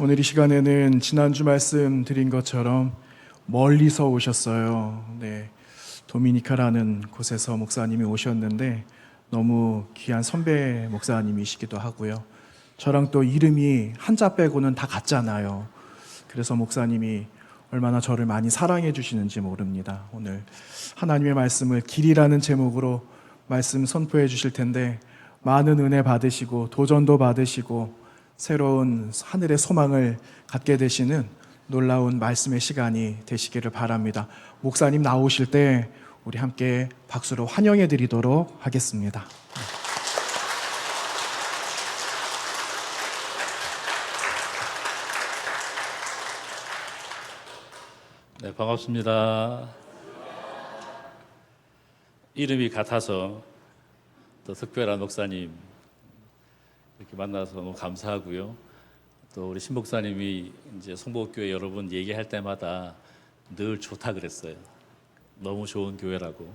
오늘 이 시간에는 지난주 말씀 드린 것처럼 멀리서 오셨어요. 네, 도미니카라는 곳에서 목사님이 오셨는데 너무 귀한 선배 목사님이시기도 하고요. 저랑 또 이름이 한자 빼고는 다 같잖아요. 그래서 목사님이 얼마나 저를 많이 사랑해 주시는지 모릅니다. 오늘 하나님의 말씀을 길이라는 제목으로 말씀 선포해 주실 텐데 많은 은혜 받으시고 도전도 받으시고 새로운 하늘의 소망을 갖게 되시는 놀라운 말씀의 시간이 되시기를 바랍니다. 목사님 나오실 때 우리 함께 박수로 환영해 드리도록 하겠습니다. 네, 반갑습니다. 이름이 같아서 또 특별한 목사님 이렇게 만나서 너무 감사하고요. 또 우리 신 목사님이 이제 성복교회 여러분 얘기할 때마다 늘 좋다 그랬어요. 너무 좋은 교회라고,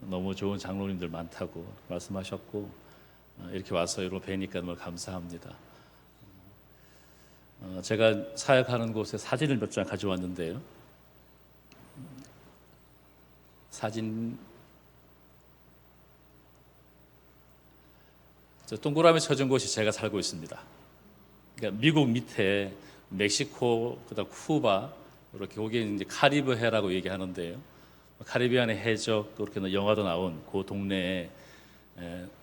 너무 좋은 장로님들 많다고 말씀하셨고, 이렇게 와서 여러분 뵈니까 너무 감사합니다. 제가 사역하는 곳에 사진을 몇 장 가져왔는데요. 사진, 저 동그라미 쳐진 곳이 제가 살고 있습니다. 그러니까 미국 밑에 멕시코, 그다음 쿠바, 이렇게 거기에 이제 카리브해라고 얘기하는데요. 카리비안의 해적, 그렇게 영화도 나온 그 동네에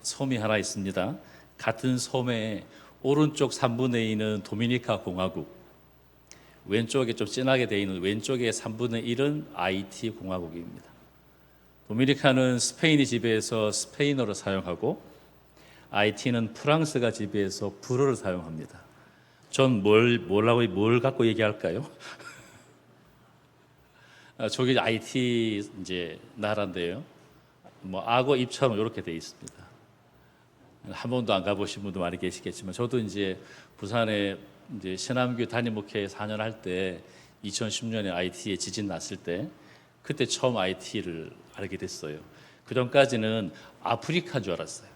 섬이 하나 있습니다. 같은 섬의 오른쪽 3분의 2는 도미니카 공화국, 왼쪽에 좀 진하게 되어 있는 왼쪽의 3분의 1은 아이티 공화국입니다. 도미니카는 스페인이 지배해서 스페인어를 사용하고 아이티는 프랑스가 지배해서 불어를 사용합니다. 전 뭘 갖고 얘기할까요? 저기 IT 이제 나라인데요. 뭐 악어 입처럼 이렇게 돼 있습니다. 한 번도 안 가보신 분도 많이 계시겠지만 저도 이제 부산에 이제 신암교 담임 목회 4년 할 때 2010년에 IT에 지진 났을 때 그때 처음 IT를 알게 됐어요. 그 전까지는 아프리카인 줄 알았어요.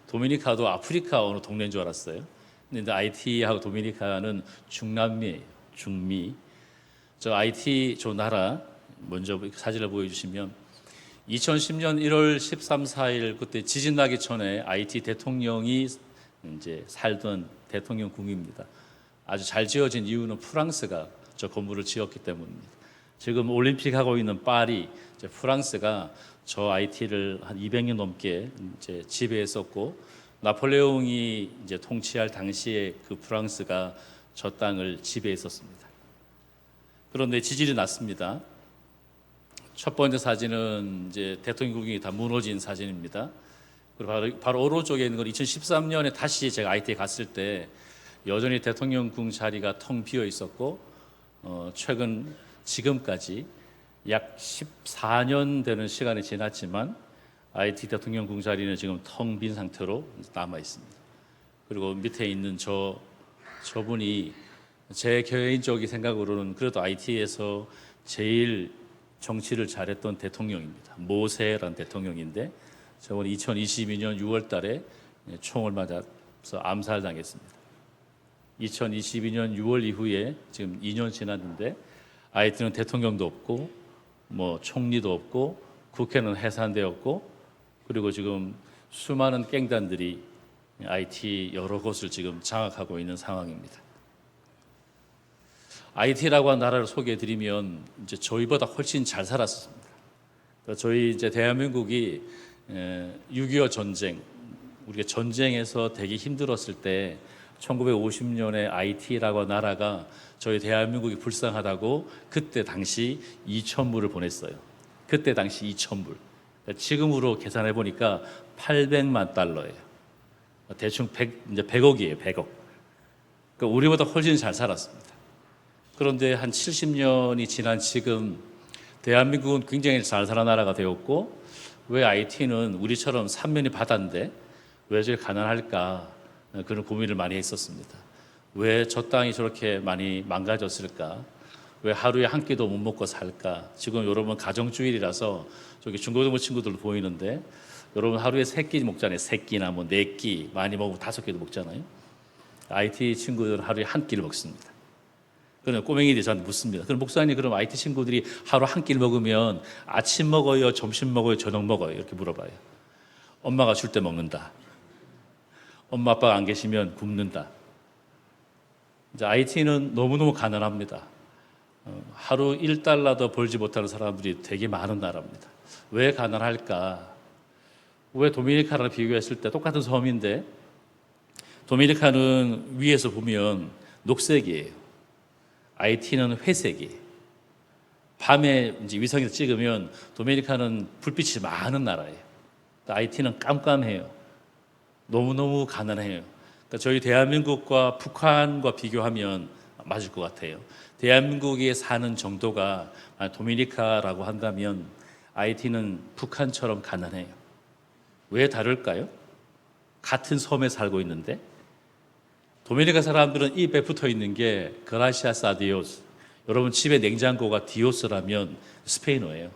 도미니카도 아프리카 어느 동네인 줄 알았어요. 근데 IT하고 도미니카는 중남미예요. 중미. 저 IT 저 나라 먼저 사진을 보여주시면 2010년 1월 13, 14일 그때 지진 나기 전에 IT 대통령이 이제 살던 대통령궁입니다. 아주 잘 지어진 이유는 프랑스가 저 건물을 지었기 때문입니다. 지금 올림픽 하고 있는 파리, 프랑스가 저 IT를 한 200년 넘게 이제 지배했었고 나폴레옹이 이제 통치할 당시에 그 프랑스가 저 땅을 지배했었습니다. 그런데 지진이 났습니다. 첫 번째 사진은 이제 대통령궁이 다 무너진 사진입니다. 그리고 바로 오른쪽에 있는 건 2013년에 다시 제가 IT에 갔을 때 여전히 대통령궁 자리가 텅 비어 있었고 최근 지금까지 약 14년 되는 시간이 지났지만 IT 대통령궁 자리는 지금 텅 빈 상태로 남아 있습니다. 그리고 밑에 있는 저분이 제 개인적인 생각으로는 그래도 IT에서 제일 정치를 잘했던 대통령입니다. 모세라는 대통령인데 저번에 2022년 6월 달에 총을 맞아서 암살당했습니다. 2022년 6월 이후에 지금 2년 지났는데 IT는 대통령도 없고 뭐 총리도 없고 국회는 해산되었고 그리고 지금 수많은 깽단들이 IT 여러 곳을 지금 장악하고 있는 상황입니다. IT라고 한 나라를 소개해드리면 이제 저희보다 훨씬 잘 살았습니다. 저희 이제 대한민국이 6.25 전쟁, 우리가 전쟁에서 되게 힘들었을 때 1950년에 IT라고 한 나라가 저희 대한민국이 불쌍하다고 그때 당시 2,000불을 보냈어요. 그때 당시 2,000불. 지금으로 계산해 보니까 800만 달러예요. 대충 이제 100억이에요, 100억. 그러니까 우리보다 훨씬 잘 살았습니다. 그런데 한 70년이 지난 지금 대한민국은 굉장히 잘 사는 나라가 되었고 왜 IT는 우리처럼 삼면이 바다인데 왜 저렇게 가난할까 그런 고민을 많이 했었습니다. 왜 저 땅이 저렇게 많이 망가졌을까? 왜 하루에 한 끼도 못 먹고 살까? 지금 여러분 가정주일이라서 저기 중고등부 친구들도 보이는데 여러분 하루에 3끼 먹잖아요. 3끼나 뭐 4끼 많이 먹으면 5끼도 먹잖아요. IT 친구들은 하루에 한 끼를 먹습니다. 그러면 꼬맹이들이 저한테 묻습니다. 그럼 목사님, 그럼 IT 친구들이 하루 한 끼를 먹으면 아침 먹어요, 점심 먹어요, 저녁 먹어요? 이렇게 물어봐요. 엄마가 줄 때 먹는다. 엄마 아빠가 안 계시면 굶는다. 이제 IT는 너무너무 가난합니다. 하루 1달러도 벌지 못하는 사람들이 되게 많은 나라입니다. 왜 가난할까? 왜 도미니카랑 비교했을 때 똑같은 섬인데 도미니카는 위에서 보면 녹색이에요. IT는 회색이에요. 밤에 이제 위성에서 찍으면 도미니카는 불빛이 많은 나라예요. IT는 깜깜해요. 너무너무 가난해요. 그러니까 저희 대한민국과 북한과 비교하면 맞을 것 같아요. 대한민국에 사는 정도가 도미니카라고 한다면 IT는 북한처럼 가난해요. 왜 다를까요? 같은 섬에 살고 있는데 도미니카 사람들은 입에 붙어 있는 게 그라시아스 아디오스. 여러분 집에 냉장고가 디오스라면 스페인어예요.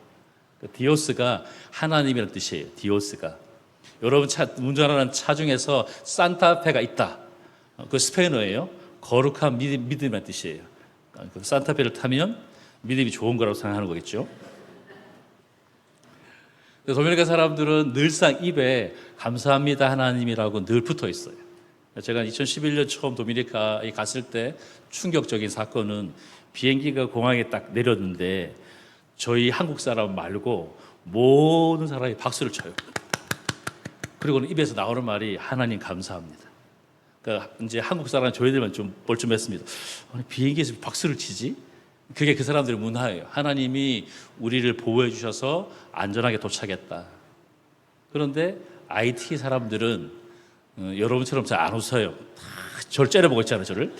디오스가 하나님이라는 뜻이에요. 디오스가. 여러분 운전하는 차 중에서 산타페가 있다. 그 스페인어예요. 거룩한 믿음이라는 뜻이에요. 그 산타페를 타면 믿음이 좋은 거라고 생각하는 거겠죠. 도미니카 사람들은 늘상 입에 감사합니다 하나님이라고 늘 붙어 있어요. 제가 2011년 처음 도미니카에 갔을 때 충격적인 사건은 비행기가 공항에 딱 내렸는데 저희 한국 사람 말고 모든 사람이 박수를 쳐요. 그리고는 입에서 나오는 말이 하나님 감사합니다. 그러니까 이제 한국 사람 저희들만 좀 뻘쭘했습니다. 아니, 비행기에서 박수를 치지? 그게 그 사람들의 문화예요. 하나님이 우리를 보호해 주셔서 안전하게 도착했다. 그런데 IT 사람들은 여러분처럼 잘 안 웃어요. 저를 째려보고 있잖아요, 저를.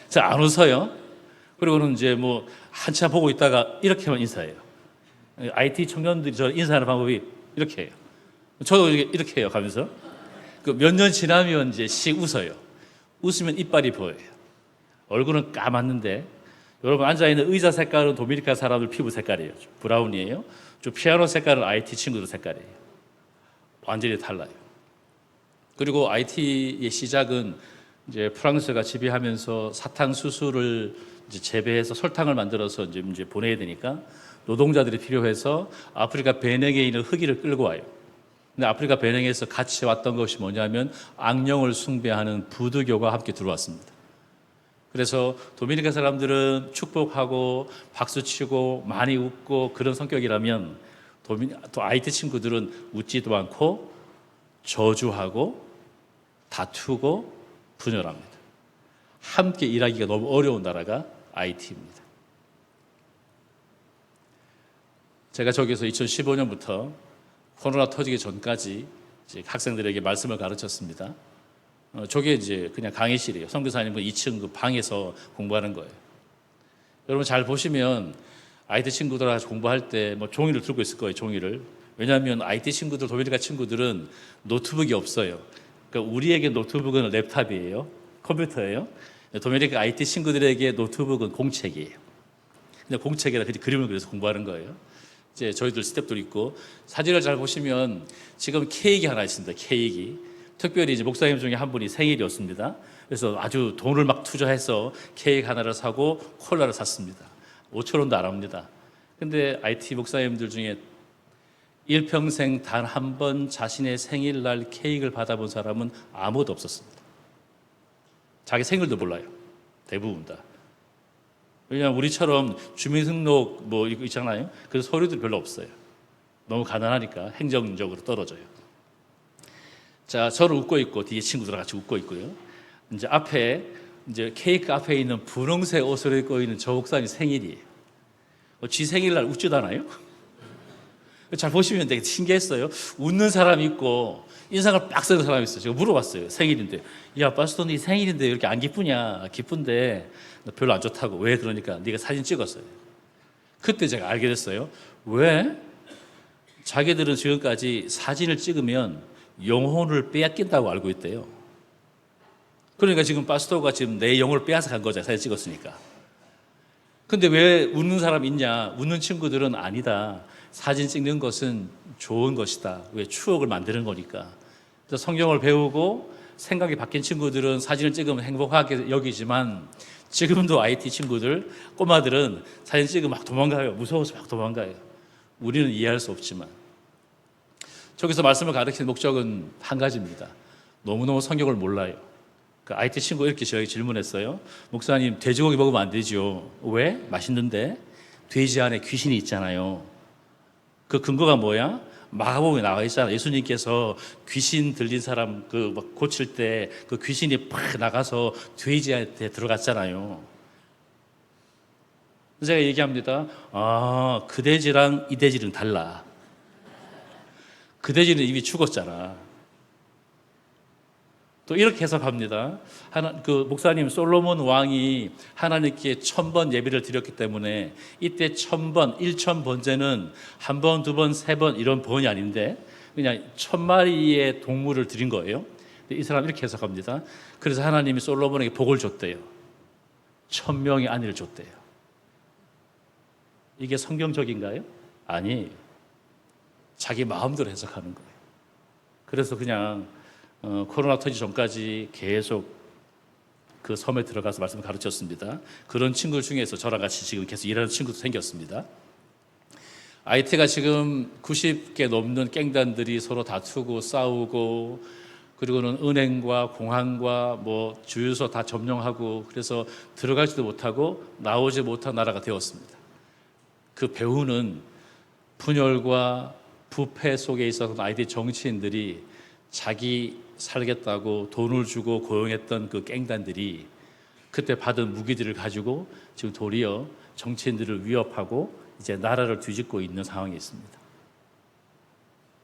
잘 안 웃어요. 그리고는 이제 뭐 한참 보고 있다가 이렇게만 인사해요. IT 청년들이 저 인사하는 방법이 이렇게 해요. 저도 이렇게 해요, 가면서. 그 몇 년 지나면 이제 씩 웃어요. 웃으면 이빨이 보여요. 얼굴은 까맣는데 여러분 앉아있는 의자 색깔은 도미니카 사람들 피부 색깔이에요. 브라운이에요. 저 피아노 색깔은 IT 친구들 색깔이에요. 완전히 달라요. 그리고 IT의 시작은 이제 프랑스가 지배하면서 사탕수수를 이제 재배해서 설탕을 만들어서 이제 보내야 되니까 노동자들이 필요해서 아프리카 베냉에 있는 흑인을 끌고 와요. 근데 아프리카 베냉에서 같이 왔던 것이 뭐냐면 악령을 숭배하는 부두교가 함께 들어왔습니다. 그래서 도미니카 사람들은 축복하고 박수치고 많이 웃고 그런 성격이라면 또 IT 친구들은 웃지도 않고 저주하고 다투고 분열합니다. 함께 일하기가 너무 어려운 나라가 IT입니다. 제가 저기서 2015년부터 코로나 터지기 전까지 이제 학생들에게 말씀을 가르쳤습니다. 저게 이제 그냥 강의실이에요. 선교사님 2층 그 방에서 공부하는 거예요. 여러분 잘 보시면 IT 친구들하고 공부할 때 뭐 종이를 들고 있을 거예요. 종이를. 왜냐하면 IT 친구들, 도미니카 친구들은 노트북이 없어요. 그러니까 우리에게 노트북은 랩탑이에요. 컴퓨터예요. 도미니카 IT 친구들에게 노트북은 공책이에요. 근데 공책에다 그림을 그려서 공부하는 거예요. 이제 저희들 스태프들 있고 사진을 잘 보시면 지금 케이크 하나 있습니다. 케이크. 특별히 이제 목사님 중에 한 분이 생일이었습니다. 그래서 아주 돈을 막 투자해서 케이크 하나를 사고 콜라를 샀습니다. 5천 원도 안 합니다. 근데 IT 목사님들 중에 일평생 단 한 번 자신의 생일날 케이크를 받아본 사람은 아무도 없었습니다. 자기 생일도 몰라요. 대부분 다. 왜냐하면 우리처럼 주민등록 뭐 이거 있잖아요. 그래서 서류도 별로 없어요. 너무 가난하니까 행정적으로 떨어져요. 자, 저를 웃고 있고 뒤에 친구들 같이 웃고 있고요. 이제 앞에 이제 케이크 앞에 있는 분홍색 옷을 입고 있는 저 목사님 생일이에요. 지 생일날 웃지도 않아요? 잘 보시면 되게 신기했어요. 웃는 사람이 있고 인상을 빡 쓰는 사람이 있어요. 제가 물어봤어요. 생일인데, 야 파스토 네 생일인데 왜 이렇게 안 기쁘냐? 기쁜데 별로 안 좋다고. 왜? 그러니까 네가 사진 찍었어요. 그때 제가 알게 됐어요. 왜? 자기들은 지금까지 사진을 찍으면 영혼을 빼앗긴다고 알고 있대요. 그러니까 지금 파스토가 지금 내 영혼을 빼앗아 간 거잖아요. 사진 찍었으니까. 근데 왜 웃는 사람 있냐? 웃는 친구들은 아니다. 사진 찍는 것은 좋은 것이다. 왜? 추억을 만드는 거니까. 그래서 성경을 배우고 생각이 바뀐 친구들은 사진을 찍으면 행복하게 여기지만 지금도 IT 친구들, 꼬마들은 사진 찍으면 막 도망가요. 무서워서 막 도망가요. 우리는 이해할 수 없지만. 저기서 말씀을 가르치는 목적은 한 가지입니다. 너무너무 성경을 몰라요. 그 IT 친구 이렇게 저에게 질문했어요. 목사님, 돼지고기 먹으면 안 되죠. 왜? 맛있는데. 돼지 안에 귀신이 있잖아요. 그 근거가 뭐야? 마가복음에 나와 있잖아요. 예수님께서 귀신 들린 사람 막 고칠 때 그 귀신이 팍 나가서 돼지한테 들어갔잖아요. 제가 얘기합니다. 아, 그 돼지랑 이 돼지는 달라. 그 돼지는 이미 죽었잖아. 또 이렇게 해석합니다. 목사님 솔로몬 왕이 하나님께 1000번 예배를 드렸기 때문에 이때 1000번, 1000번째는 한 번, 두 번, 세 번 이런 번이 아닌데 그냥 1000마리의 동물을 드린 거예요. 이 사람 이렇게 해석합니다. 그래서 하나님이 솔로몬에게 복을 줬대요. 1000명의 아내를 줬대요. 이게 성경적인가요? 아니에요. 자기 마음대로 해석하는 거예요. 그래서 그냥 코로나 터지기 전까지 계속 그 섬에 들어가서 말씀을 가르쳤습니다. 그런 친구 중에서 저랑 같이 지금 계속 일하는 친구도 생겼습니다. IT가 지금 90개 넘는 깽단들이 서로 다투고 싸우고 그리고는 은행과 공항과 뭐 주유소 다 점령하고 그래서 들어가지도 못하고 나오지 못한 나라가 되었습니다. 그 배후는 분열과 부패 속에 있었던 IT 정치인들이 자기 살겠다고 돈을 주고 고용했던 그 깽단들이 그때 받은 무기들을 가지고 지금 도리어 정치인들을 위협하고 이제 나라를 뒤집고 있는 상황이 있습니다.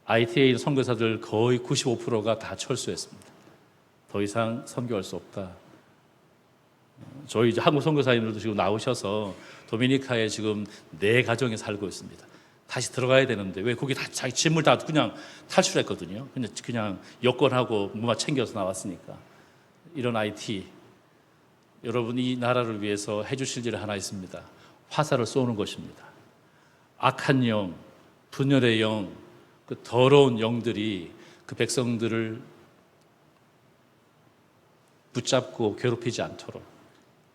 IT에 있는 선교사들 거의 95%가 다 철수했습니다. 더 이상 선교할 수 없다. 저희 이제 한국 선교사님들도 지금 나오셔서 도미니카에 지금 4가정에 살고 있습니다. 다시 들어가야 되는데 왜 거기 다 자기 짐을 다 그냥 탈출했거든요. 그냥 여권하고 뭐만 챙겨서 나왔으니까. 이런 IT 여러분 이 나라를 위해서 해주실 일이 하나 있습니다. 화살을 쏘는 것입니다. 악한 영, 분열의 영, 그 더러운 영들이 그 백성들을 붙잡고 괴롭히지 않도록.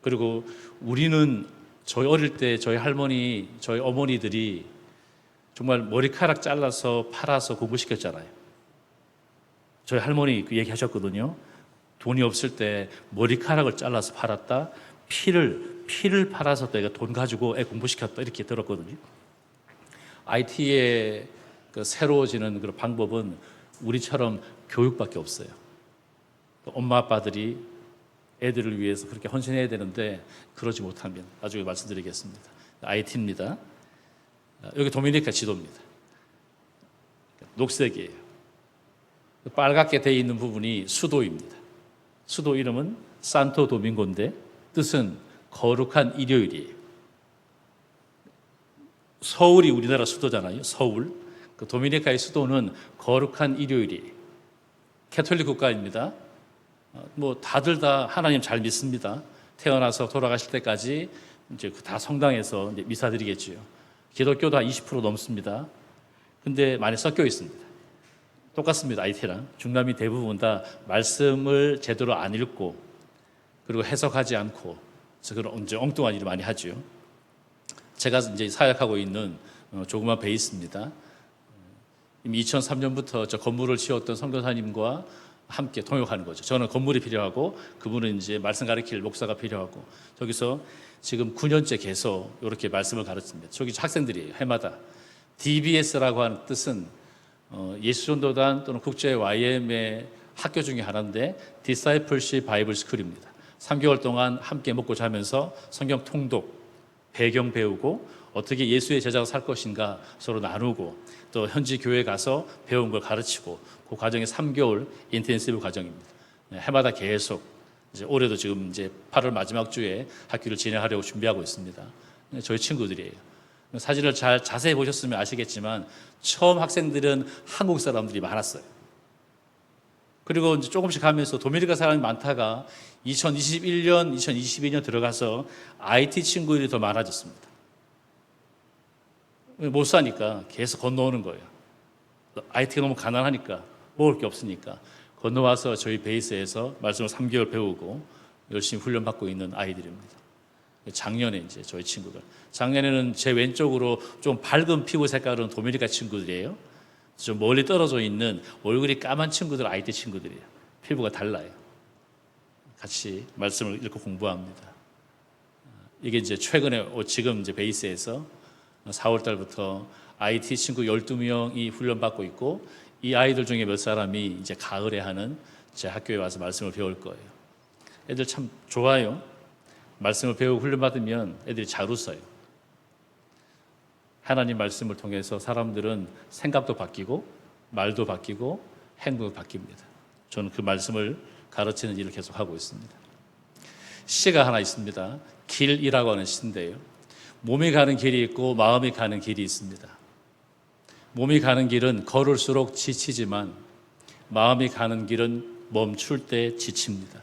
그리고 우리는 저희 어릴 때 저희 할머니, 저희 어머니들이 정말 머리카락 잘라서 팔아서 공부시켰잖아요. 저희 할머니 그 얘기하셨거든요. 돈이 없을 때 머리카락을 잘라서 팔았다. 피를 팔아서 내가 돈 가지고 애 공부시켰다. 이렇게 들었거든요. IT의 그 새로워지는 그런 방법은 우리처럼 교육밖에 없어요. 엄마 아빠들이 애들을 위해서 그렇게 헌신해야 되는데 그러지 못하면 나중에 말씀드리겠습니다. IT입니다. 여기 도미니카 지도입니다. 녹색이에요. 빨갛게 되어 있는 부분이 수도입니다. 수도 이름은 산토 도밍고인데 뜻은 거룩한 일요일이에요. 서울이 우리나라 수도잖아요. 서울. 그 도미니카의 수도는 거룩한 일요일이에요. 캐톨릭 국가입니다. 뭐 다들 다 하나님 잘 믿습니다. 태어나서 돌아가실 때까지 이제 다 성당에서 이제 미사 드리겠지요. 기독교도 한 20% 넘습니다. 근데 많이 섞여 있습니다. 똑같습니다. IT랑. 중남미 대부분 다 말씀을 제대로 안 읽고 그리고 해석하지 않고 그런 이제 엉뚱한 일을 많이 하죠. 제가 이제 사역하고 있는 조그만 베이스입니다. 이미 2003년부터 저 건물을 지었던 선교사님과 함께 동역하는 거죠. 저는 건물이 필요하고 그분은 이제 말씀 가르칠 목사가 필요하고 저기서 지금 9년째 계속 이렇게 말씀을 가르칩니다. 저기 학생들이에요. 해마다. DBS라고 하는 뜻은 예수전도단 또는 국제 YM의 학교 중에 하나인데 Discipleship Bible School입니다. 3개월 동안 함께 먹고 자면서 성경 통독, 배경 배우고 어떻게 예수의 제자가 살 것인가 서로 나누고 또 현지 교회 가서 배운 걸 가르치고 그 과정이 3개월 인텐시브 과정입니다. 해마다 계속 이제 올해도 지금 이제 8월 마지막 주에 학교를 진행하려고 준비하고 있습니다. 저희 친구들이에요. 사진을 잘 자세히 보셨으면 아시겠지만 처음 학생들은 한국 사람들이 많았어요. 그리고 이제 조금씩 하면서 도미니카 사람이 많다가 2021년, 2022년 들어가서 IT 친구들이 더 많아졌습니다. 못 사니까 계속 건너오는 거예요. IT가 너무 가난하니까 먹을 게 없으니까 건너와서 저희 베이스에서 말씀을 3개월 배우고 열심히 훈련받고 있는 아이들입니다. 작년에 이제 저희 친구들. 작년에는 제 왼쪽으로 좀 밝은 피부 색깔은 도미니카 친구들이에요. 좀 멀리 떨어져 있는 얼굴이 까만 친구들, 아이티 친구들이에요. 피부가 달라요. 같이 말씀을 읽고 공부합니다. 이게 이제 최근에 지금 이제 베이스에서 4월 달부터 IT 친구 12명이 훈련받고 있고 이 아이들 중에 몇 사람이 이제 가을에 하는 제 학교에 와서 말씀을 배울 거예요. 애들 참 좋아요. 말씀을 배우고 훈련받으면 애들이 잘 웃어요. 하나님 말씀을 통해서 사람들은 생각도 바뀌고 말도 바뀌고 행동도 바뀝니다. 저는 그 말씀을 가르치는 일을 계속 하고 있습니다. 시가 하나 있습니다. 길이라고 하는 시인데요. 몸이 가는 길이 있고 마음이 가는 길이 있습니다. 몸이 가는 길은 걸을수록 지치지만 마음이 가는 길은 멈출 때 지칩니다.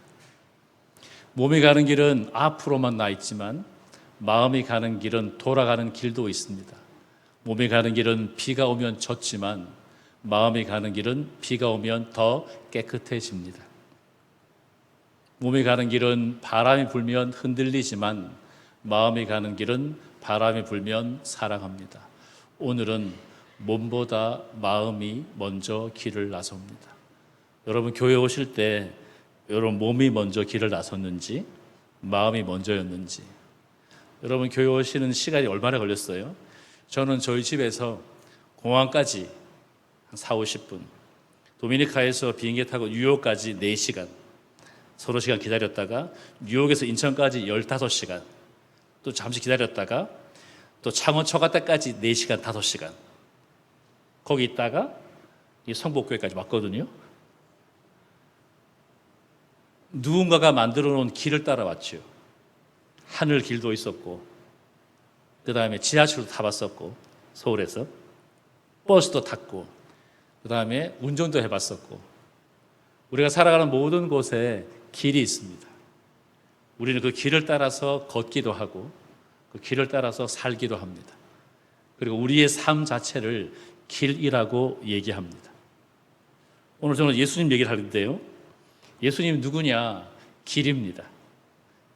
몸이 가는 길은 앞으로만 나 있지만 마음이 가는 길은 돌아가는 길도 있습니다. 몸이 가는 길은 비가 오면 젖지만 마음이 가는 길은 비가 오면 더 깨끗해집니다. 몸이 가는 길은 바람이 불면 흔들리지만 마음이 가는 길은 바람이 불면 사랑합니다. 오늘은 몸보다 마음이 먼저 길을 나섭니다. 여러분 교회 오실 때 여러분 몸이 먼저 길을 나섰는지 마음이 먼저였는지 여러분 교회 오시는 시간이 얼마나 걸렸어요? 저는 저희 집에서 공항까지 한 4, 50분 도미니카에서 비행기 타고 뉴욕까지 4시간 서로 시간 기다렸다가 뉴욕에서 인천까지 15시간 또 잠시 기다렸다가 또 창원 처갓대까지 4시간 5시간 거기 있다가 이 성복교회까지 왔거든요. 누군가가 만들어 놓은 길을 따라왔죠. 하늘 길도 있었고 그 다음에 지하철도 타봤었고 서울에서 버스도 탔고 그 다음에 운전도 해봤었고 우리가 살아가는 모든 곳에 길이 있습니다. 우리는 그 길을 따라서 걷기도 하고 그 길을 따라서 살기도 합니다. 그리고 우리의 삶 자체를 길이라고 얘기합니다. 오늘 저는 예수님 얘기를 하는데요. 예수님 누구냐? 길입니다.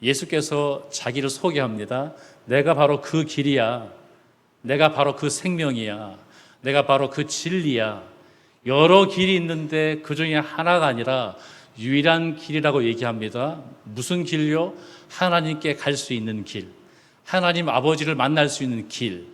예수께서 자기를 소개합니다. 내가 바로 그 길이야. 내가 바로 그 생명이야. 내가 바로 그 진리야. 여러 길이 있는데 그 중에 하나가 아니라 유일한 길이라고 얘기합니다. 무슨 길요? 하나님께 갈 수 있는 길. 하나님 아버지를 만날 수 있는 길.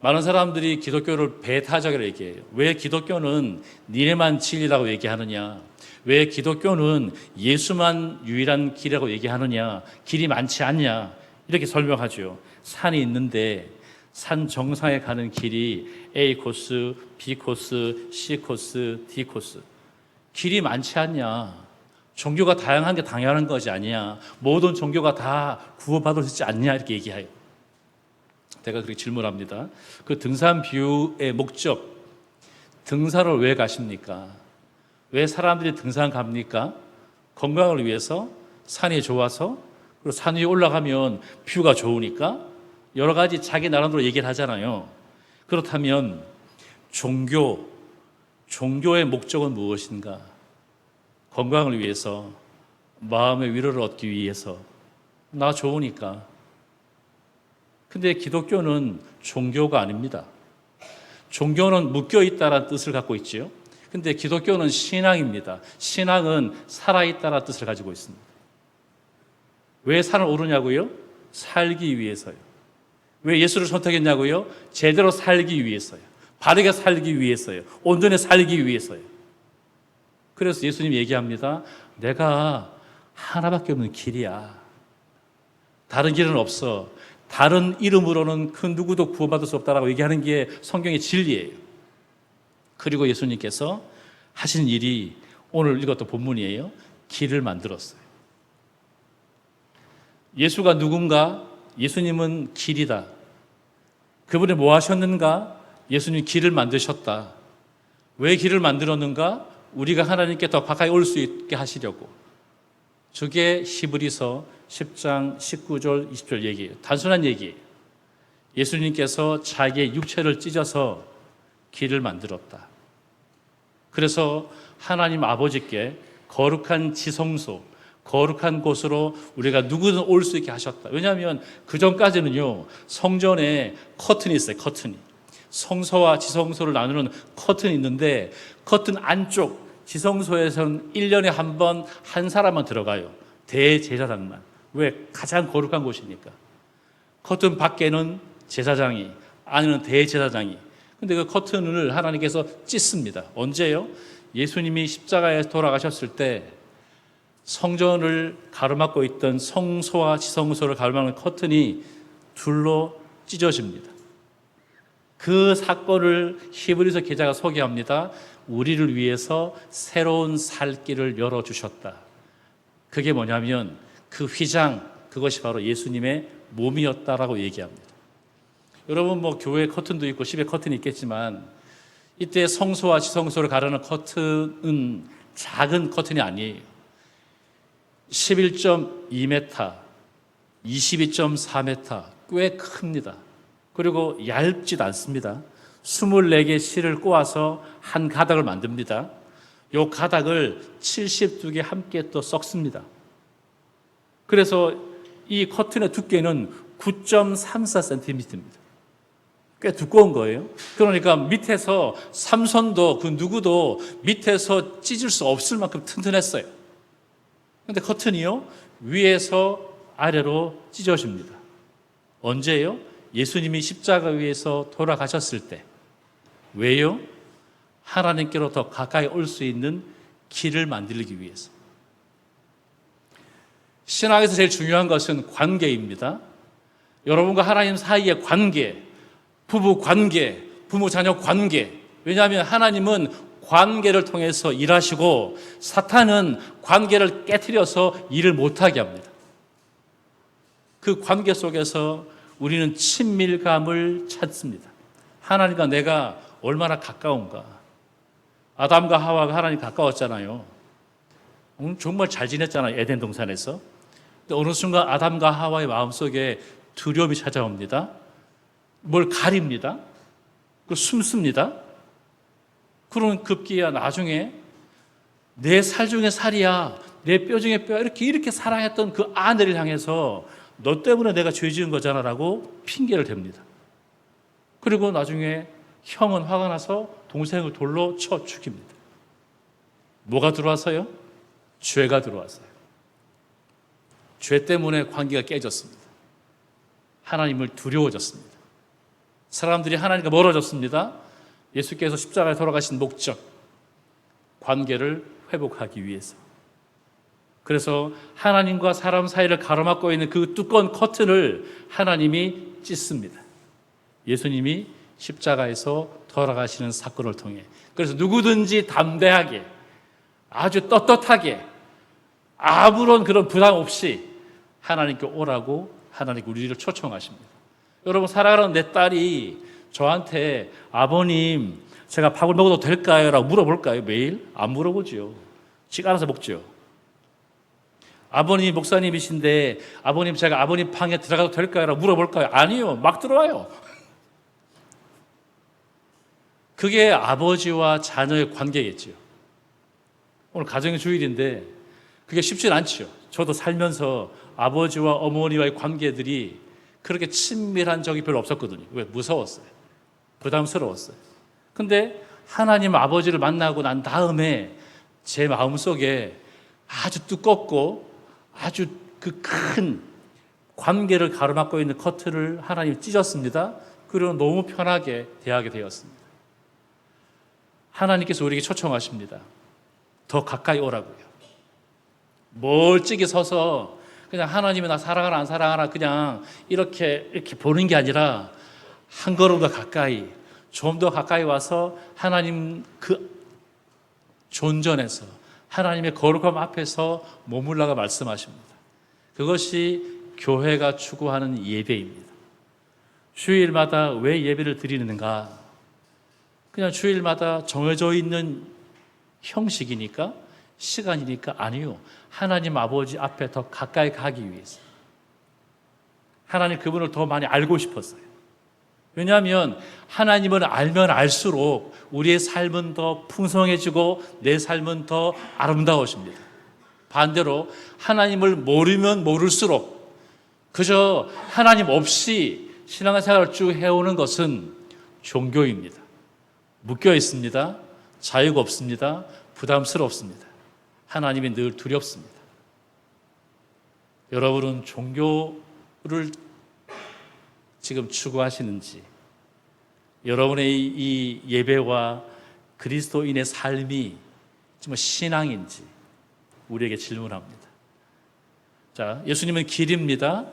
많은 사람들이 기독교를 배타적이라고 얘기해요. 왜 기독교는 니네만 진리라고 얘기하느냐? 왜 기독교는 예수만 유일한 길이라고 얘기하느냐? 길이 많지 않냐? 이렇게 설명하죠. 산이 있는데 산 정상에 가는 길이 A 코스, B 코스, C 코스, D 코스. 길이 많지 않냐? 종교가 다양한 게 당연한 것이 아니야. 모든 종교가 다 구원받을 수 있지 않냐? 이렇게 얘기해요. 제가 그렇게 질문합니다. 그 등산 비유의 목적, 등산을 왜 가십니까? 왜 사람들이 등산 갑니까? 건강을 위해서, 산이 좋아서, 그리고 산 위에 올라가면 뷰가 좋으니까 여러 가지 자기 나름대로 얘기를 하잖아요. 그렇다면 종교의 목적은 무엇인가? 건강을 위해서, 마음의 위로를 얻기 위해서, 나 좋으니까. 근데 기독교는 종교가 아닙니다. 종교는 묶여있다라는 뜻을 갖고 있지요. 근데 기독교는 신앙입니다. 신앙은 살아있다라는 뜻을 가지고 있습니다. 왜 산을 오르냐고요? 살기 위해서요. 왜 예수를 선택했냐고요? 제대로 살기 위해서요. 바르게 살기 위해서요. 온전히 살기 위해서요. 그래서 예수님 얘기합니다. 내가 하나밖에 없는 길이야. 다른 길은 없어. 다른 이름으로는 그 누구도 구원받을 수 없다라고 얘기하는 게 성경의 진리예요. 그리고 예수님께서 하신 일이 오늘 읽었던 본문이에요. 길을 만들었어요. 예수가 누군가? 예수님은 길이다. 그분이 뭐 하셨는가? 예수님 길을 만드셨다. 왜 길을 만들었는가? 우리가 하나님께 더 가까이 올 수 있게 하시려고. 저게 히브리서 10장 19절 20절 얘기예요. 단순한 얘기예요. 예수님께서 자기의 육체를 찢어서 길을 만들었다. 그래서 하나님 아버지께 거룩한 지성소, 거룩한 곳으로 우리가 누구든 올 수 있게 하셨다. 왜냐하면 그 전까지는요, 성전에 커튼이 있어요. 커튼이. 성소와 지성소를 나누는 커튼이 있는데, 커튼 안쪽 지성소에서는 1년에 한 번 한 사람만 들어가요. 대제사장만. 왜? 가장 거룩한 곳이니까. 커튼 밖에는 제사장이, 안에는 대제사장이. 근데 그 커튼을 하나님께서 찢습니다. 언제요? 예수님이 십자가에서 돌아가셨을 때 성전을 가로막고 있던 성소와 지성소를 가로막는 커튼이 둘로 찢어집니다. 그 사건을 히브리서 기자가 소개합니다. 우리를 위해서 새로운 살 길을 열어주셨다. 그게 뭐냐면 그 휘장, 그것이 바로 예수님의 몸이었다라고 얘기합니다. 여러분 뭐 교회 커튼도 있고 집에 커튼이 있겠지만 이때 성소와 지성소를 가르는 커튼은 작은 커튼이 아니에요. 11.2m, 22.4m 꽤 큽니다. 그리고 얇지도 않습니다. 24개 실을 꼬아서 한 가닥을 만듭니다. 이 가닥을 72개 함께 또 썩습니다. 그래서 이 커튼의 두께는 9.34cm입니다. 꽤 두꺼운 거예요. 그러니까 밑에서 삼손도 그 누구도 밑에서 찢을 수 없을 만큼 튼튼했어요. 그런데 커튼이요, 위에서 아래로 찢어집니다. 언제요? 예수님이 십자가 위에서 돌아가셨을 때. 왜요? 하나님께로 더 가까이 올 수 있는 길을 만들기 위해서. 신앙에서 제일 중요한 것은 관계입니다. 여러분과 하나님 사이의 관계, 부부 관계, 부모 자녀 관계. 왜냐하면 하나님은 관계를 통해서 일하시고 사탄은 관계를 깨트려서 일을 못하게 합니다. 그 관계 속에서 우리는 친밀감을 찾습니다. 하나님과 내가 얼마나 가까운가. 아담과 하와가 하나님 가까웠잖아요. 정말 잘 지냈잖아요. 에덴 동산에서. 근데 어느 순간 아담과 하와의 마음속에 두려움이 찾아옵니다. 뭘 가립니다. 숨습니다. 그러면 급기야 나중에 내 살 중에 살이야, 내 뼈 중에 뼈야, 이렇게 사랑했던 그 아내를 향해서 너 때문에 내가 죄 지은 거잖아 라고 핑계를 댑니다. 그리고 나중에 형은 화가 나서 동생을 돌로 쳐 죽입니다. 뭐가 들어와서요? 죄가 들어왔어요. 죄 때문에 관계가 깨졌습니다. 하나님을 두려워졌습니다. 사람들이 하나님과 멀어졌습니다. 예수께서 십자가에 돌아가신 목적, 관계를 회복하기 위해서. 그래서 하나님과 사람 사이를 가로막고 있는 그 두꺼운 커튼을 하나님이 찢습니다. 예수님이 십자가에서 돌아가시는 사건을 통해. 그래서 누구든지 담대하게, 아주 떳떳하게, 아무런 그런 부담 없이 하나님께 오라고 하나님께 우리를 초청하십니다. 여러분, 사랑하는 내 딸이 저한테 아버님 제가 밥을 먹어도 될까요? 라고 물어볼까요? 매일? 안 물어보죠. 지가 알아서 먹죠. 아버님 목사님이신데 아버님 제가 아버님 방에 들어가도 될까요? 라고 물어볼까요? 아니요. 막 들어와요. 그게 아버지와 자녀의 관계겠죠. 오늘 가정의 주일인데 그게 쉽진 않죠. 저도 살면서 아버지와 어머니와의 관계들이 그렇게 친밀한 적이 별로 없었거든요. 왜? 무서웠어요. 부담스러웠어요. 근데 하나님 아버지를 만나고 난 다음에 제 마음속에 아주 두껍고 아주 그 큰 관계를 가로막고 있는 커튼을 하나님이 찢었습니다. 그리고 너무 편하게 대하게 되었습니다. 하나님께서 우리에게 초청하십니다. 더 가까이 오라고요. 멀찍이 서서 그냥 하나님이 나 사랑하나 안 사랑하나 그냥 이렇게 보는 게 아니라 한 걸음 더 가까이, 좀 더 가까이 와서 하나님 그 존전에서 하나님의 거룩함 앞에서 머물라가 말씀하십니다. 그것이 교회가 추구하는 예배입니다. 주일마다 왜 예배를 드리는가? 그냥 주일마다 정해져 있는 형식이니까, 시간이니까? 아니요. 하나님 아버지 앞에 더 가까이 가기 위해서. 하나님 그분을 더 많이 알고 싶었어요. 왜냐하면 하나님을 알면 알수록 우리의 삶은 더 풍성해지고 내 삶은 더 아름다워집니다. 반대로 하나님을 모르면 모를수록 그저 하나님 없이 신앙생활을 쭉 해오는 것은 종교입니다. 묶여 있습니다. 자유가 없습니다. 부담스럽습니다. 하나님이 늘 두렵습니다. 여러분은 종교를 지금 추구하시는지, 여러분의 이 예배와 그리스도인의 삶이 정말 신앙인지 우리에게 질문합니다. 자, 예수님은 길입니다.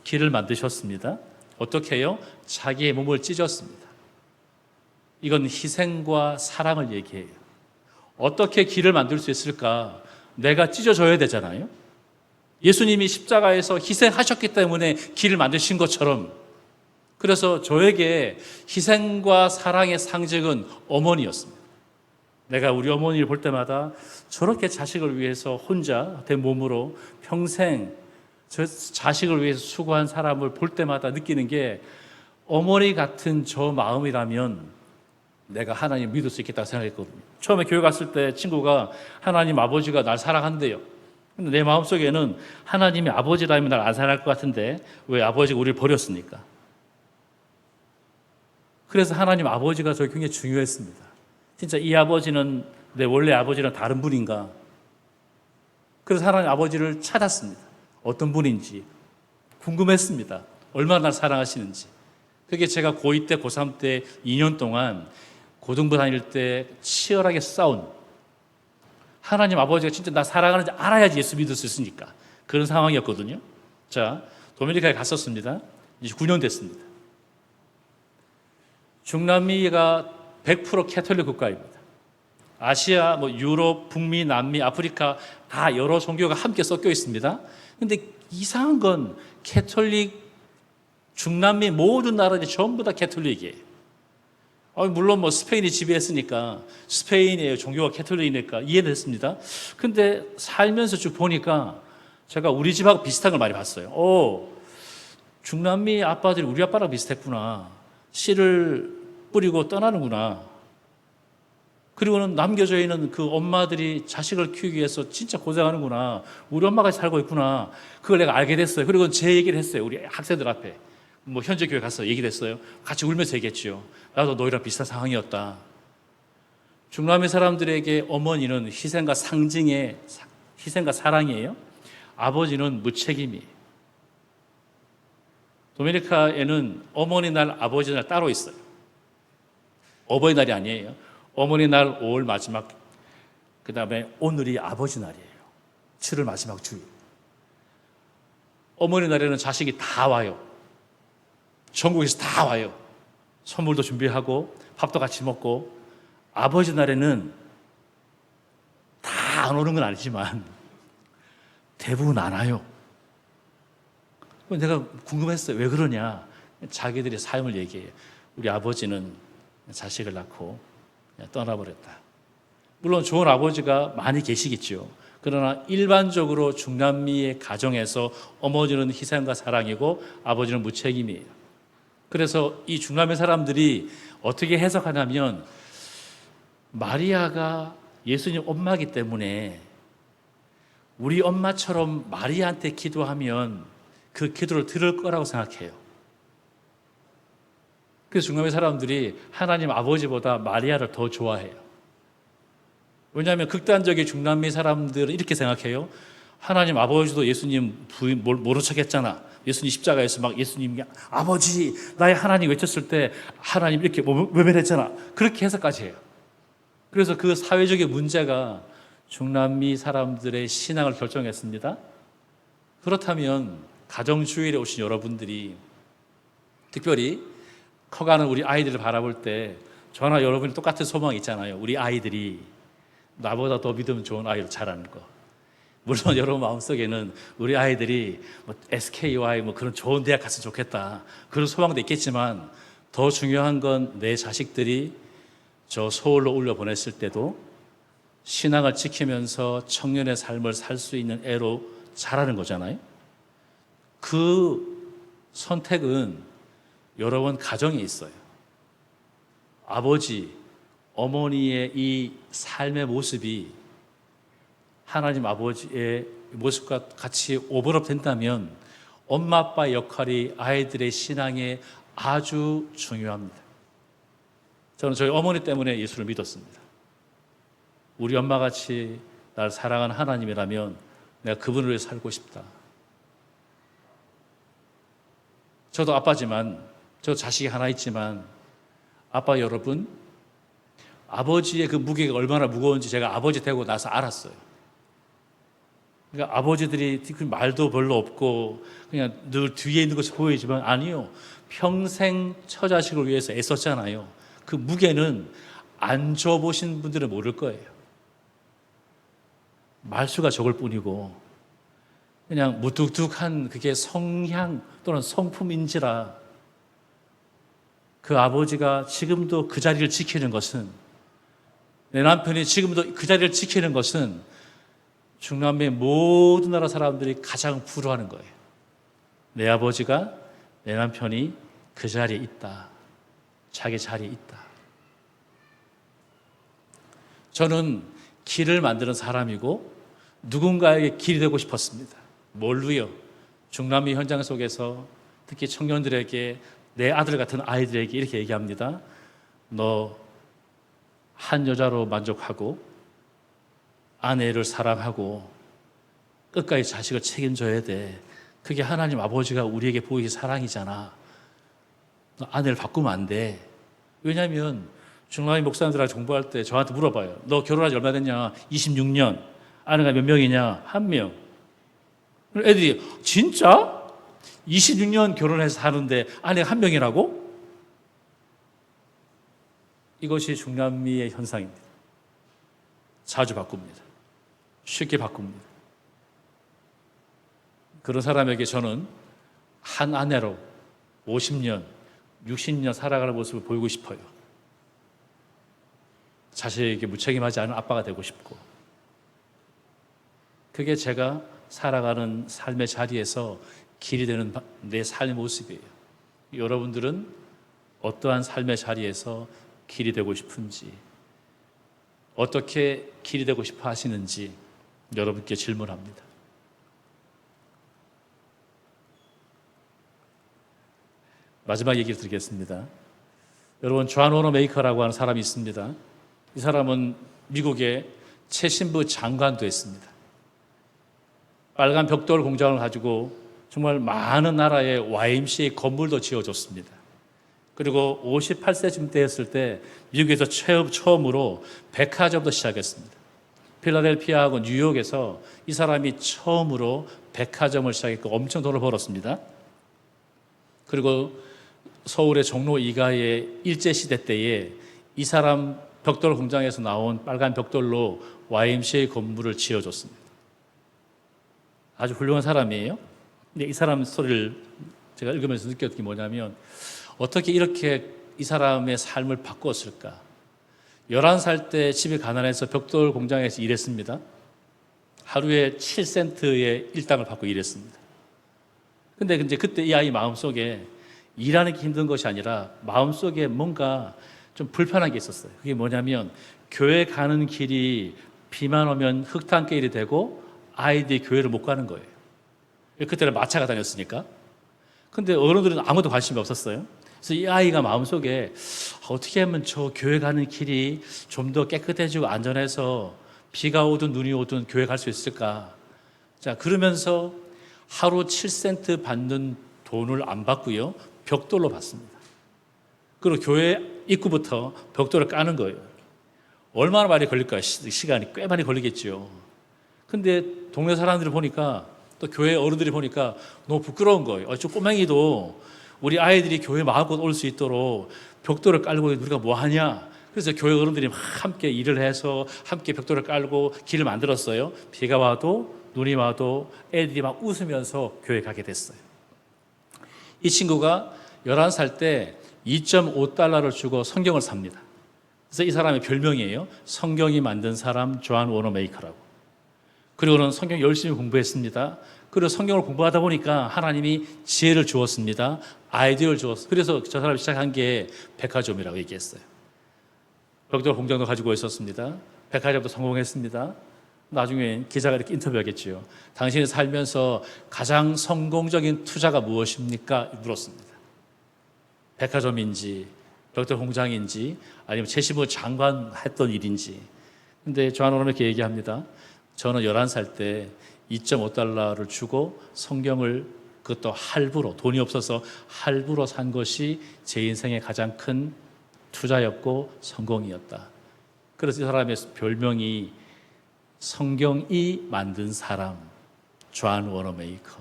길을 만드셨습니다. 어떻게 해요? 자기의 몸을 찢었습니다. 이건 희생과 사랑을 얘기해요. 어떻게 길을 만들 수 있을까? 내가 찢어져야 되잖아요. 예수님이 십자가에서 희생하셨기 때문에 길을 만드신 것처럼, 그래서 저에게 희생과 사랑의 상징은 어머니였습니다. 내가 우리 어머니를 볼 때마다 저렇게 자식을 위해서 혼자 된 몸으로 평생 저 자식을 위해서 수고한 사람을 볼 때마다 느끼는 게, 어머니 같은 저 마음이라면 내가 하나님 믿을 수 있겠다고 생각했거든요. 처음에 교회 갔을 때 친구가 하나님 아버지가 날 사랑한대요. 근데 내 마음속에는 하나님이 아버지라면 날 안 사랑할 것 같은데 왜 아버지가 우리를 버렸습니까? 그래서 하나님 아버지가 저에게 굉장히 중요했습니다. 진짜 이 아버지는 내 원래 아버지랑 다른 분인가? 그래서 하나님 아버지를 찾았습니다. 어떤 분인지 궁금했습니다. 얼마나 날 사랑하시는지. 그게 제가 고2 때, 고3 때 2년 동안 고등부 다닐 때 치열하게 싸운, 하나님 아버지가 진짜 나 사랑하는지 알아야지 예수 믿을 수 있으니까 그런 상황이었거든요. 자, 도미니카에 갔었습니다. 이제 9년 됐습니다. 중남미가 100% 캐톨릭 국가입니다. 아시아, 유럽, 북미, 남미, 아프리카 다 여러 종교가 함께 섞여 있습니다. 근데 이상한 건 캐톨릭, 중남미 모든 나라들이 전부 다 캐톨릭이에요. 물론 스페인이 지배했으니까 스페인의 종교가 캐톨릭이니까 이해는 했습니다. 근데 살면서 쭉 보니까 제가 우리 집하고 비슷한 걸 많이 봤어요. 중남미 아빠들이 우리 아빠랑 비슷했구나. 씨를 뿌리고 떠나는구나. 그리고는 남겨져 있는 그 엄마들이 자식을 키우기 위해서 진짜 고생하는구나. 우리 엄마가 살고 있구나. 그걸 내가 알게 됐어요. 그리고 제 얘기를 했어요. 우리 학생들 앞에. 현재 교회 가서 얘기를 했어요. 같이 울면서 얘기했죠. 나도 너희랑 비슷한 상황이었다. 중남미 사람들에게 어머니는 희생과 상징의, 희생과 사랑이에요. 아버지는 무책임이에요. 도미니카에는 어머니 날, 아버지 날 따로 있어요. 어버이날이 아니에요. 어머니 날 5월 마지막, 그 다음에 오늘이 아버지 날이에요. 7월 마지막 주일. 어머니 날에는 자식이 다 와요. 전국에서 다 와요. 선물도 준비하고 밥도 같이 먹고. 아버지 날에는 다 안 오는 건 아니지만 대부분 안 와요. 내가 궁금했어요. 왜 그러냐? 자기들의 삶을 얘기해요. 우리 아버지는 자식을 낳고 떠나버렸다. 물론 좋은 아버지가 많이 계시겠죠. 그러나 일반적으로 중남미의 가정에서 어머니는 희생과 사랑이고 아버지는 무책임이에요. 그래서 이 중남미 사람들이 어떻게 해석하냐면, 마리아가 예수님 엄마이기 때문에 우리 엄마처럼 마리아한테 기도하면 그 기도를 들을 거라고 생각해요. 그래서 중남미 사람들이 하나님 아버지보다 마리아를 더 좋아해요. 왜냐하면 극단적인 중남미 사람들은 이렇게 생각해요. 하나님 아버지도 예수님 부인 모른 척 했잖아. 예수님 십자가에서 막 예수님이 아버지 나의 하나님 외쳤을 때 하나님 이렇게 외면했잖아. 그렇게 해석까지 해요. 그래서 그 사회적인 문제가 중남미 사람들의 신앙을 결정했습니다. 그렇다면 가정주일에 오신 여러분들이, 특별히 커가는 우리 아이들을 바라볼 때 저나 여러분이 똑같은 소망이 있잖아요. 우리 아이들이 나보다 더 믿음 좋은 아이를 자라는 거. 물론 여러분 마음속에는 우리 아이들이 SKY 그런 좋은 대학 갔으면 좋겠다, 그런 소망도 있겠지만, 더 중요한 건 내 자식들이 저 서울로 올려 보냈을 때도 신앙을 지키면서 청년의 삶을 살 수 있는 애로 자라는 거잖아요. 그 선택은 여러분 가정에 있어요. 아버지, 어머니의 이 삶의 모습이 하나님 아버지의 모습과 같이 오버랩 된다면 엄마 아빠의 역할이 아이들의 신앙에 아주 중요합니다. 저는 저희 어머니 때문에 예수를 믿었습니다. 우리 엄마같이 날 사랑하는 하나님이라면 내가 그분을 위해 살고 싶다. 저도 아빠지만, 저 자식이 하나 있지만 아빠 여러분, 아버지의 그 무게가 얼마나 무거운지 제가 아버지 되고 나서 알았어요. 그러니까 아버지들이 말도 별로 없고 그냥 늘 뒤에 있는 것이 보이지만 아니요. 평생 처자식을 위해서 애썼잖아요. 그 무게는 안 줘보신 분들은 모를 거예요. 말수가 적을 뿐이고 그냥 무뚝뚝한 그게 성향 또는 성품인지라 그 아버지가 지금도 그 자리를 지키는 것은, 내 남편이 지금도 그 자리를 지키는 것은 중남미 모든 나라 사람들이 가장 부러워하는 거예요. 내 아버지가, 내 남편이 그 자리에 있다. 자기 자리에 있다. 저는 길을 만드는 사람이고 누군가에게 길이 되고 싶었습니다. 뭘로요? 중남미 현장 속에서 특히 청년들에게, 내 아들 같은 아이들에게 이렇게 얘기합니다. 너 한 여자로 만족하고 아내를 사랑하고 끝까지 자식을 책임져야 돼. 그게 하나님 아버지가 우리에게 보이는 사랑이잖아. 너 아내를 바꾸면 안 돼. 왜냐하면 중남미 목사님들하고 공부할 때 저한테 물어봐요. 너 결혼한 지 얼마 됐냐? 26년. 아내가 몇 명이냐? 1명. 애들이 진짜? 26년 결혼해서 사는데 아내가 1명이라고? 이것이 중남미의 현상입니다. 자주 바꿉니다. 쉽게 바꿉니다. 그런 사람에게 저는 한 아내로 50년, 60년 살아가는 모습을 보이고 싶어요. 자식에게 무책임하지 않은 아빠가 되고 싶고, 그게 제가 살아가는 삶의 자리에서 길이 되는 내 삶의 모습이에요. 여러분들은 어떠한 삶의 자리에서 길이 되고 싶은지, 어떻게 길이 되고 싶어 하시는지 여러분께 질문합니다. 마지막 얘기를 드리겠습니다. 여러분, 존 워너메이커라고 하는 사람이 있습니다. 이 사람은 미국의 최신부 장관도 했습니다. 빨간 벽돌 공장을 가지고 정말 많은 나라의 YMCA 건물도 지어줬습니다. 그리고 58세쯤 되었을 때 미국에서 처음으로 백화점도 시작했습니다. 필라델피아하고 뉴욕에서 이 사람이 처음으로 백화점을 시작했고 엄청 돈을 벌었습니다. 그리고 서울의 종로 2가의 일제시대 때에 이 사람 벽돌 공장에서 나온 빨간 벽돌로 YMCA 건물을 지어줬습니다. 아주 훌륭한 사람이에요. 근데 이 사람 스토리를 제가 읽으면서 느꼈던 게 뭐냐면, 어떻게 이렇게 이 사람의 삶을 바꾸었을까? 11살 때 집이 가난해서 벽돌 공장에서 일했습니다. 하루에 7센트의 일당을 받고 일했습니다. 근데 이제 그때 이 아이 마음속에 일하는 게 힘든 것이 아니라 마음속에 뭔가 좀 불편한 게 있었어요. 그게 뭐냐면, 교회 가는 길이 비만 오면 흙탕길이 되고 아이들이 교회를 못 가는 거예요. 그때는 마차가 다녔으니까. 근데 어른들은 아무도 관심이 없었어요. 그래서 이 아이가 마음속에 어떻게 하면 저 교회 가는 길이 좀 더 깨끗해지고 안전해서 비가 오든 눈이 오든 교회 갈 수 있을까? 자, 그러면서 하루 7센트 받는 돈을 안 받고요, 벽돌로 받습니다. 그리고 교회 입구부터 벽돌을 까는 거예요. 얼마나 많이 걸릴까요? 시간이 꽤 많이 걸리겠죠. 근데 동네 사람들이 보니까, 또 교회 어른들이 보니까 너무 부끄러운 거예요. 저 꼬맹이도 우리 아이들이 교회 마음껏 올 수 있도록 벽돌을 깔고 우리가 뭐 하냐? 그래서 교회 어른들이 함께 일을 해서 함께 벽돌을 깔고 길을 만들었어요. 비가 와도 눈이 와도 애들이 막 웃으면서 교회 가게 됐어요. 이 친구가 11살 때 2.5달러를 주고 성경을 삽니다. 그래서 이 사람의 별명이에요. 성경이 만든 사람 존 워너메이커라고. 그리고는 성경 열심히 공부했습니다. 그리고 성경을 공부하다 보니까 하나님이 지혜를 주었습니다. 아이디어를 주었어요. 그래서 저 사람이 시작한 게 백화점이라고 얘기했어요. 벽돌 공장도 가지고 있었습니다. 백화점도 성공했습니다. 나중에 기자가 이렇게 인터뷰하겠지요. 당신이 살면서 가장 성공적인 투자가 무엇입니까? 물었습니다. 백화점인지 벽돌 공장인지 아니면 최시부 장관 했던 일인지. 근데 존 워런은 이렇게 얘기합니다. 저는 11살 때 2.5달러를 주고 성경을 그것도 할부로, 돈이 없어서 할부로 산 것이 제 인생의 가장 큰 투자였고 성공이었다. 그래서 이 사람의 별명이 성경이 만든 사람, 존 워너메이커.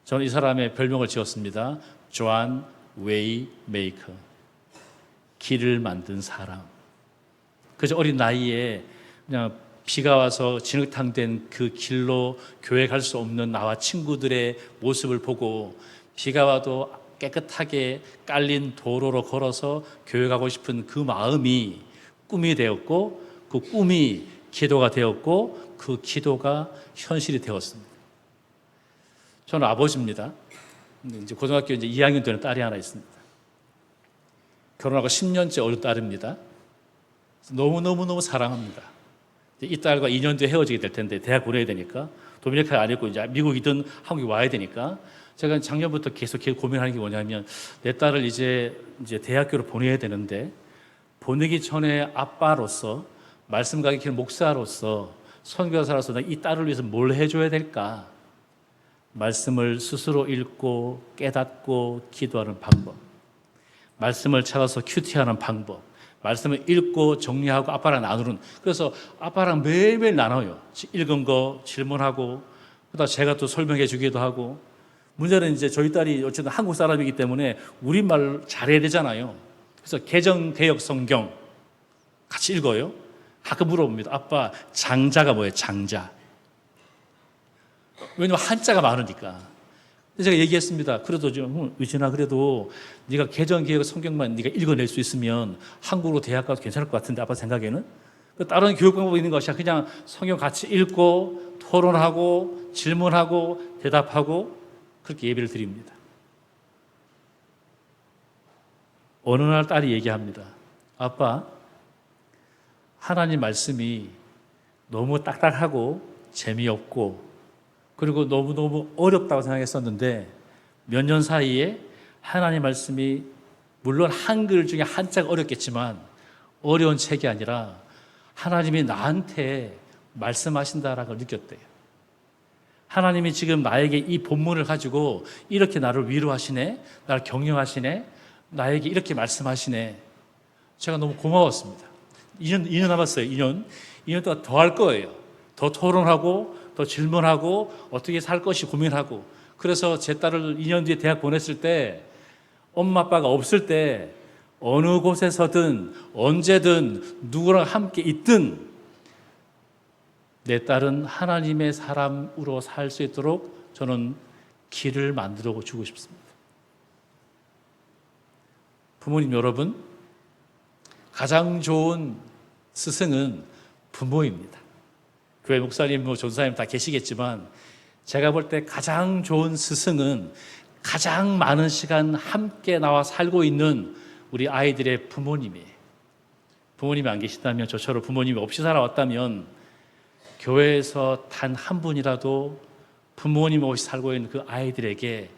저는 이 사람의 별명을 지었습니다. 존 웨이 메이커. 길을 만든 사람. 그저 어린 나이에 그냥 비가 와서 진흙탕 된 그 길로 교회 갈 수 없는 나와 친구들의 모습을 보고 비가 와도 깨끗하게 깔린 도로로 걸어서 교회 가고 싶은 그 마음이 꿈이 되었고 그 꿈이 기도가 되었고 그 기도가 현실이 되었습니다. 저는 아버지입니다. 이제 고등학교 이제 2학년 되는 딸이 하나 있습니다. 결혼하고 10년째 어린 딸입니다. 너무너무 사랑합니다. 이 딸과 2년 뒤에 헤어지게 될 텐데 대학 보내야 되니까 도미니카에 안 있고 이제 미국이든 한국에 와야 되니까 제가 작년부터 계속 고민하는 게 뭐냐면 내 딸을 이제 대학교로 보내야 되는데 보내기 전에 아빠로서 말씀 가기 길 목사로서 선교사로서 이 딸을 위해서 뭘 해줘야 될까? 말씀을 스스로 읽고 깨닫고 기도하는 방법, 말씀을 찾아서 큐티하는 방법, 말씀을 읽고 정리하고 아빠랑 나누는. 그래서 아빠랑 매일매일 나눠요. 읽은 거 질문하고 그러다 제가 또 설명해 주기도 하고. 문제는 이제 저희 딸이 어쨌든 한국 사람이기 때문에 우리말 잘해야 되잖아요. 그래서 개정 개역 성경 같이 읽어요. 가끔 물어봅니다. 아빠 장자가 뭐예요? 장자. 왜냐면 한자가 많으니까. 제가 얘기했습니다. 그래도 좀 의진아 그래도 네가 개정 개역 성경만 네가 읽어낼 수 있으면 한국으로 대학 가도 괜찮을 것 같은데 아빠 생각에는 다른 교육 방법이 있는 것이 그냥 성경 같이 읽고 토론하고 질문하고 대답하고 그렇게 예배를 드립니다. 어느 날 딸이 얘기합니다. 아빠 하나님 말씀이 너무 딱딱하고 재미없고 그리고 너무너무 어렵다고 생각했었는데 몇 년 사이에 하나님 말씀이 물론 한글 중에 한자가 어렵겠지만 어려운 책이 아니라 하나님이 나한테 말씀하신다라는 걸 느꼈대요. 하나님이 지금 나에게 이 본문을 가지고 이렇게 나를 위로하시네, 나를 격려하시네, 나에게 이렇게 말씀하시네. 제가 너무 고마웠습니다. 2년 남았어요. 2년 동안 더 할 거예요. 더 토론하고 더 질문하고 어떻게 살 것이 고민하고. 그래서 제 딸을 2년 뒤에 대학 보냈을 때 엄마 아빠가 없을 때 어느 곳에서든 언제든 누구랑 함께 있든 내 딸은 하나님의 사람으로 살 수 있도록 저는 길을 만들어 주고 싶습니다. 부모님 여러분, 가장 좋은 스승은 부모입니다. 교회 목사님, 전사님 다 계시겠지만 제가 볼 때 가장 좋은 스승은 가장 많은 시간 함께 나와 살고 있는 우리 아이들의 부모님이에요. 부모님이 안 계시다면 저처럼 부모님이 없이 살아왔다면 교회에서 단 한 분이라도 부모님 없이 살고 있는 그 아이들에게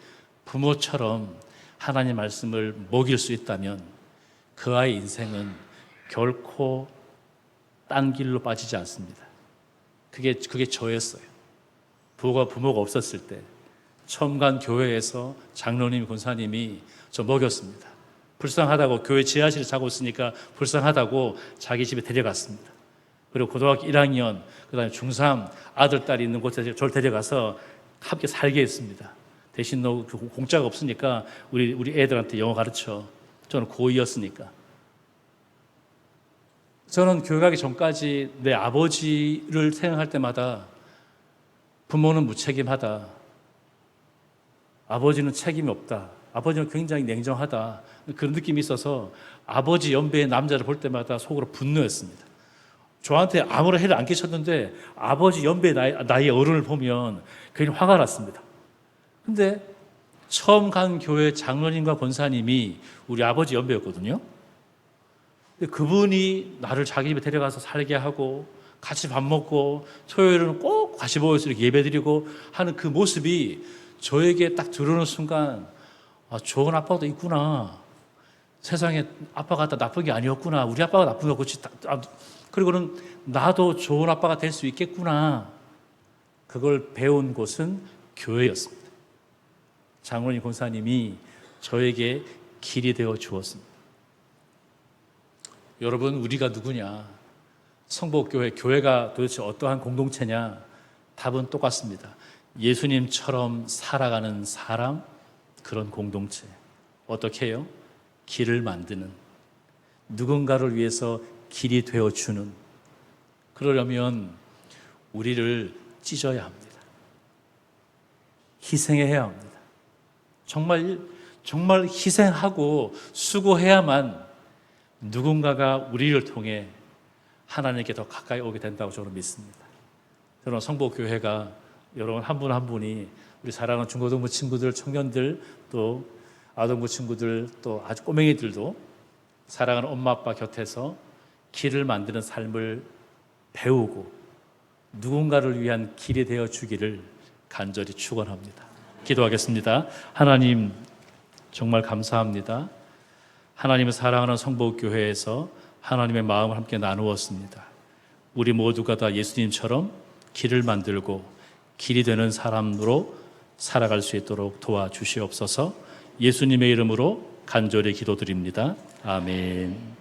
부모처럼 하나님 말씀을 먹일 수 있다면 그 아이의 인생은 결코 딴 길로 빠지지 않습니다. 그게 저였어요. 부모가 없었을 때 처음 간 교회에서 장로님, 권사님이 저 먹였습니다. 불쌍하다고 교회 지하실에 자고 있으니까 불쌍하다고 자기 집에 데려갔습니다. 그리고 고등학교 1학년, 그다음에 중3 아들, 딸이 있는 곳에 저를 데려가서 함께 살게 했습니다. 대신 너 공짜가 없으니까 우리 애들한테 영어 가르쳐. 저는 고2였으니까. 저는 교회 가기 전까지 내 아버지를 생각할 때마다 부모는 무책임하다. 아버지는 책임이 없다. 아버지는 굉장히 냉정하다. 그런 느낌이 있어서 아버지 연배의 남자를 볼 때마다 속으로 분노했습니다. 저한테 아무런 해를 안 끼쳤는데 아버지 연배 나이 어른을 보면 괜히 화가 났습니다. 근데 처음 간 교회 장로님과 권사님이 우리 아버지 연배였거든요. 근데 그분이 나를 자기 집에 데려가서 살게 하고 같이 밥 먹고 토요일은 꼭 같이 모여서 이렇게 예배드리고 하는 그 모습이 저에게 딱 들어오는 순간 아, 좋은 아빠도 있구나. 세상에 아빠가 다 나쁜 게 아니었구나. 우리 아빠가 나쁜 거 그렇지. 그리고는 나도 좋은 아빠가 될 수 있겠구나. 그걸 배운 곳은 교회였습니다. 장로님 권사님이 저에게 길이 되어 주었습니다. 여러분, 우리가 누구냐? 성복교회, 교회가 도대체 어떠한 공동체냐? 답은 똑같습니다. 예수님처럼 살아가는 사람, 그런 공동체. 어떻게 해요? 길을 만드는, 누군가를 위해서 길이 되어주는. 그러려면 우리를 찢어야 합니다. 희생해야 합니다. 정말 희생하고 수고해야만 누군가가 우리를 통해 하나님께 더 가까이 오게 된다고 저는 믿습니다. 저는 성복교회가 여러분 한 분 한 분이 우리 사랑하는 중고등부 친구들, 청년들, 또 아동부 친구들, 또 아주 꼬맹이들도 사랑하는 엄마 아빠 곁에서 길을 만드는 삶을 배우고 누군가를 위한 길이 되어 주기를 간절히 축원합니다. 기도하겠습니다. 하나님, 정말 감사합니다. 하나님을 사랑하는 성복교회에서 하나님의 마음을 함께 나누었습니다. 우리 모두가 다 예수님처럼 길을 만들고 길이 되는 사람으로 살아갈 수 있도록 도와주시옵소서. 예수님의 이름으로 간절히 기도드립니다. 아멘.